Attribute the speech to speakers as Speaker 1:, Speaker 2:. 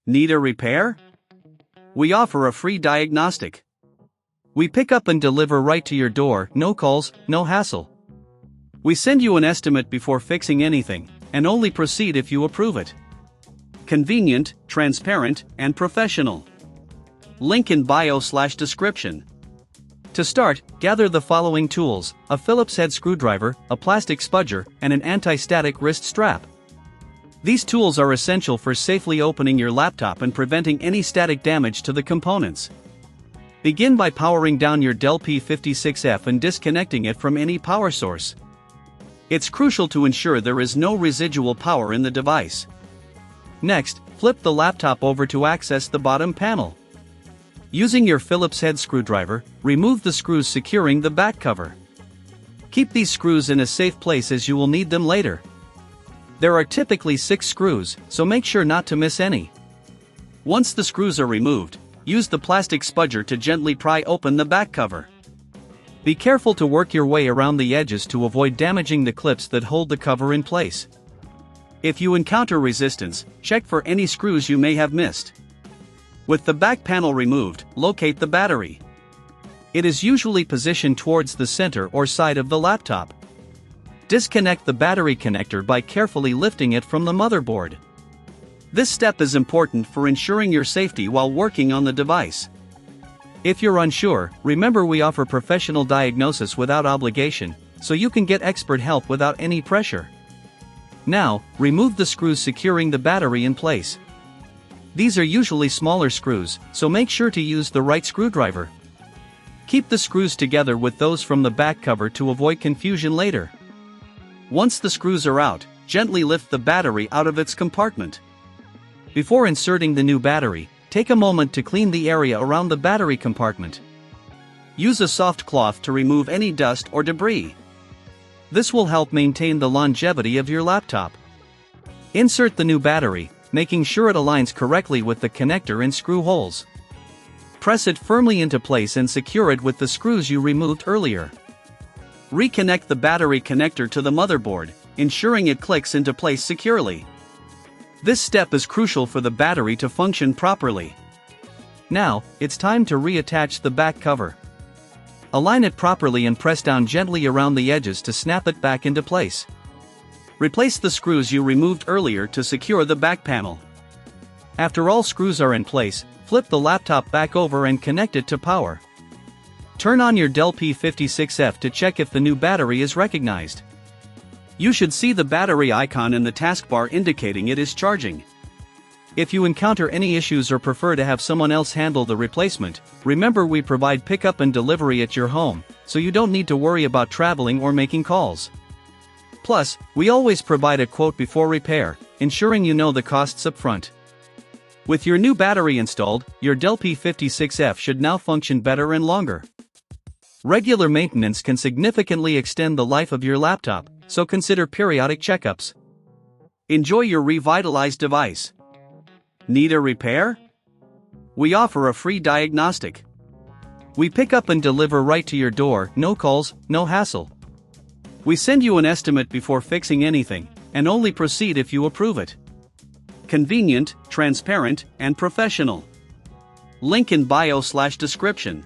Speaker 1: Need a repair? We offer a free diagnostic. We pick up and deliver right to your door, no calls, no hassle. We send you an estimate before fixing anything, and only proceed if you approve it. Convenient, transparent, and professional. Link in bio/description. To start, gather the following tools: a Phillips head screwdriver, a plastic spudger, and an anti-static wrist strap. These tools are essential for safely opening your laptop and preventing any static damage to the components. Begin by powering down your Dell P56F and disconnecting it from any power source. It's crucial to ensure there is no residual power in the device. Next, flip the laptop over to access the bottom panel. Using your Phillips head screwdriver, remove the screws securing the back cover. Keep these screws in a safe place as you will need them later. There are typically 6 screws, so make sure not to miss any. Once the screws are removed, use the plastic spudger to gently pry open the back cover. Be careful to work your way around the edges to avoid damaging the clips that hold the cover in place. If you encounter resistance, check for any screws you may have missed. With the back panel removed, locate the battery. It is usually positioned towards the center or side of the laptop. Disconnect the battery connector by carefully lifting it from the motherboard. This step is important for ensuring your safety while working on the device. If you're unsure, remember we offer professional diagnosis without obligation, so you can get expert help without any pressure. Now, remove the screws securing the battery in place. These are usually smaller screws, so make sure to use the right screwdriver. Keep the screws together with those from the back cover to avoid confusion later. Once the screws are out, gently lift the battery out of its compartment. Before inserting the new battery, take a moment to clean the area around the battery compartment. Use a soft cloth to remove any dust or debris. This will help maintain the longevity of your laptop. Insert the new battery, making sure it aligns correctly with the connector and screw holes. Press it firmly into place and secure it with the screws you removed earlier. Reconnect the battery connector to the motherboard, ensuring it clicks into place securely. This step is crucial for the battery to function properly. Now, it's time to reattach the back cover. Align it properly and press down gently around the edges to snap it back into place. Replace the screws you removed earlier to secure the back panel. After all screws are in place, flip the laptop back over and connect it to power. Turn on your Dell P56F to check if the new battery is recognized. You should see the battery icon in the taskbar indicating it is charging. If you encounter any issues or prefer to have someone else handle the replacement, remember we provide pickup and delivery at your home, so you don't need to worry about traveling or making calls. Plus, we always provide a quote before repair, ensuring you know the costs up front. With your new battery installed, your Dell P56F should now function better and longer. Regular maintenance can significantly extend the life of your laptop, so consider periodic checkups. Enjoy your revitalized device. Need a repair? We offer a free diagnostic. We pick up and deliver right to your door, no calls, no hassle. We send you an estimate before fixing anything, and only proceed if you approve it. Convenient, transparent, and professional. Link in bio/description.